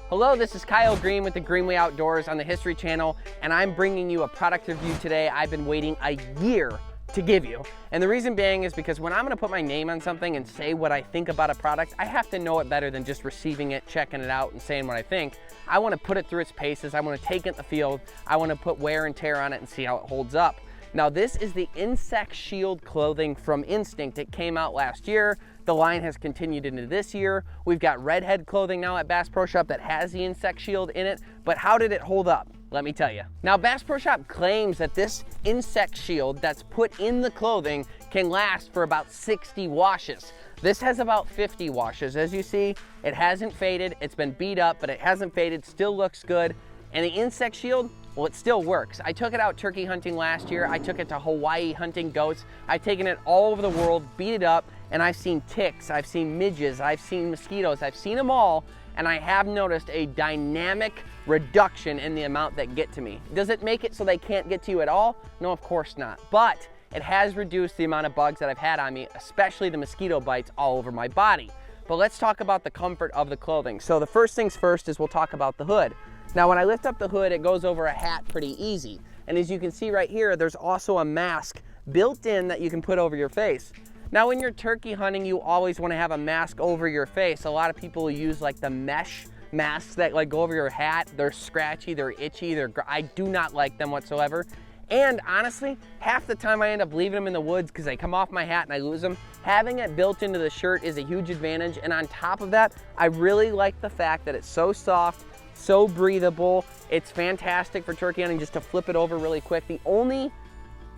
Hello, this is Kyle Green with the Greenway Outdoors on the History Channel, and I'm bringing you a product review today I've been waiting a year to give you. And the reason being is because when I'm gonna put my name on something and say what I think about a product, I have to know it better than just receiving it, checking it out, and saying what I think. I wanna put it through its paces, I wanna take it in the field, I wanna put wear and tear on it and see how it holds up. Now this is the Insect Shield clothing from Instinct. It came out last year. The line has continued into this year. We've got Redhead clothing now at Bass Pro Shop that has the Insect Shield in it, but how did it hold up? Let me tell you. Now Bass Pro Shop claims that this Insect Shield that's put in the clothing can last for about 60 washes. This has about 50 washes. As you see, it hasn't faded. It's been beat up, but it hasn't faded, still looks good. And the Insect Shield, well, it still works. I took it out turkey hunting last year. I took it to Hawaii hunting goats. I've taken it all over the world, beat it up, and I've seen ticks, I've seen midges, I've seen mosquitoes, I've seen them all, and I have noticed a dynamic reduction in the amount that get to me. Does it make it so they can't get to you at all? No, of course not. But it has reduced the amount of bugs that I've had on me, especially the mosquito bites all over my body. But let's talk about the comfort of the clothing. So the first things first is we'll talk about the hood. Now when I lift up the hood, it goes over a hat pretty easy. And as you can see right here, there's also a mask built in that you can put over your face. Now when you're turkey hunting, you always want to have a mask over your face. A lot of people use like the mesh masks that like go over your hat. They're scratchy, they're itchy, I do not like them whatsoever. And honestly, half the time I end up leaving them in the woods because they come off my hat and I lose them. Having it built into the shirt is a huge advantage. And on top of that, I really like the fact that it's so soft, so breathable. It's fantastic for turkey hunting just to flip it over really quick. The only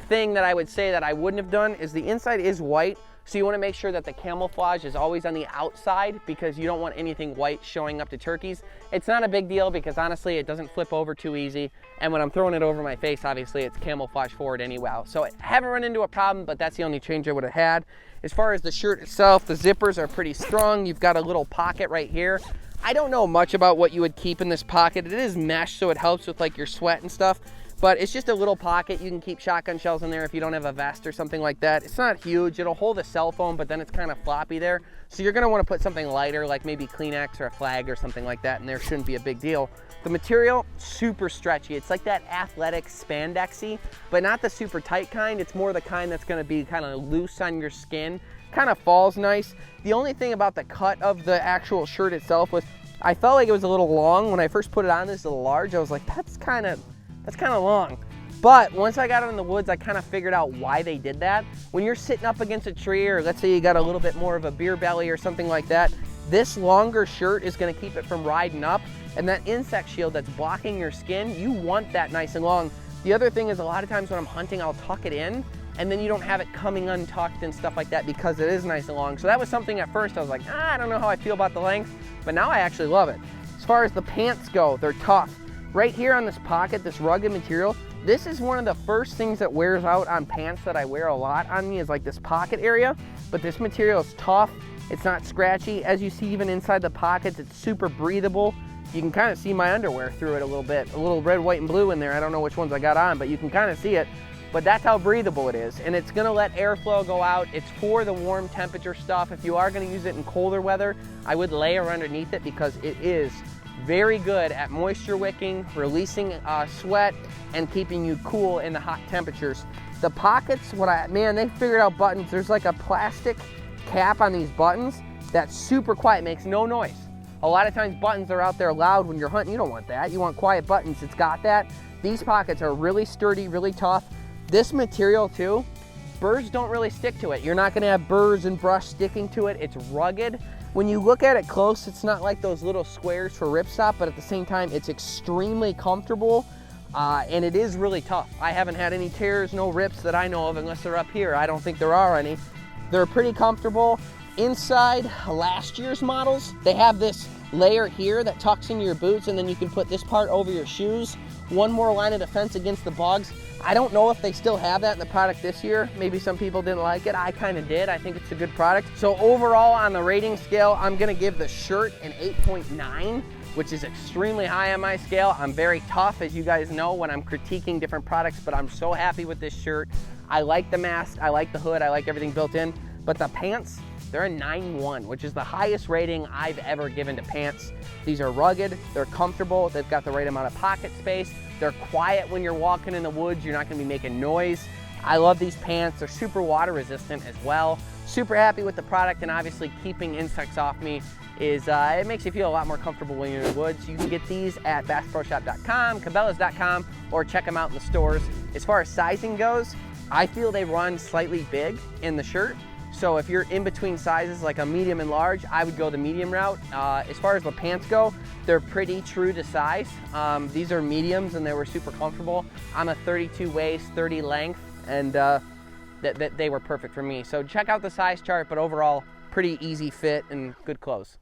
thing that I would say that I wouldn't have done is the inside is white, so you want to make sure that the camouflage is always on the outside because you don't want anything white showing up to turkeys. It's not a big deal because honestly it doesn't flip over too easy, and when I'm throwing it over my face, obviously it's camouflage forward anyway. So I haven't run into a problem, but that's the only change I would have had. As far as the shirt itself, the zippers are pretty strong. You've got a little pocket right here. I don't know much about what you would keep in this pocket. It is mesh, so it helps with like your sweat and stuff. But it's just a little pocket. You can keep shotgun shells in there if you don't have a vest or something like that. It's not huge. It'll hold a cell phone, but then it's kind of floppy there. So you're gonna wanna put something lighter, like maybe Kleenex or a flag or something like that, and there shouldn't be a big deal. The material, super stretchy. It's like that athletic spandexy, but not the super tight kind. It's more the kind that's gonna be kind of loose on your skin. Kind of falls nice. The only thing about the cut of the actual shirt itself was, I felt like it was a little long. When I first put it on, this is a large, I was like, that's kind of long. But once I got it in the woods, I kind of figured out why they did that. When you're sitting up against a tree, or let's say you got a little bit more of a beer belly or something like that, this longer shirt is gonna keep it from riding up, and that insect shield that's blocking your skin, you want that nice and long. The other thing is a lot of times when I'm hunting, I'll tuck it in, and then you don't have it coming untucked and stuff like that because it is nice and long. So that was something at first I was like, I don't know how I feel about the length, but now I actually love it. As far as the pants go, they're tough. Right here on this pocket, this rugged material, this is one of the first things that wears out on pants that I wear a lot on me, is like this pocket area. But this material is tough, it's not scratchy. As you see, even inside the pockets, it's super breathable. You can kind of see my underwear through it a little bit. A little red, white, and blue in there. I don't know which ones I got on, but you can kind of see it. But that's how breathable it is. And it's gonna let airflow go out. It's for the warm temperature stuff. If you are gonna use it in colder weather, I would layer underneath it because it is very good at moisture wicking, releasing sweat, and keeping you cool in the hot temperatures. The pockets, man, they figured out buttons. There's like a plastic cap on these buttons that's super quiet, makes no noise. A lot of times buttons are out there loud when you're hunting. You don't want that. You want quiet buttons. It's got that. These pockets are really sturdy, really tough. This material too, burrs don't really stick to it. You're not gonna have burrs and brush sticking to it. It's rugged. When you look at it close, it's not like those little squares for ripstop, but at the same time, it's extremely comfortable, and it is really tough. I haven't had any tears, no rips that I know of, unless they're up here. I don't think there are any. They're pretty comfortable. Inside last year's models, they have this layer here that tucks into your boots, and then you can put this part over your shoes. One more line of defense against the bugs. I don't know if they still have that in the product this year. Maybe some people didn't like it. I kind of did. I think it's a good product. So overall on the rating scale, I'm gonna give the shirt an 8.9, which is extremely high on my scale. I'm very tough, as you guys know, when I'm critiquing different products, but I'm so happy with this shirt. I like the mask, I like the hood, I like everything built in, but the pants, They're a 9.1, which is the highest rating I've ever given to pants. These are rugged, they're comfortable, they've got the right amount of pocket space, they're quiet when you're walking in the woods, you're not gonna be making noise. I love these pants, they're super water resistant as well. Super happy with the product, and obviously keeping insects off me is, it makes you feel a lot more comfortable when you're in the woods. You can get these at bassproshop.com, cabelas.com, or check them out in the stores. As far as sizing goes, I feel they run slightly big in the shirt. So if you're in between sizes, like a medium and large, I would go the medium route. As far as the pants go, they're pretty true to size. These are mediums and they were super comfortable. I'm a 32 waist, 30 length, and they were perfect for me. So check out the size chart, but overall, pretty easy fit and good clothes.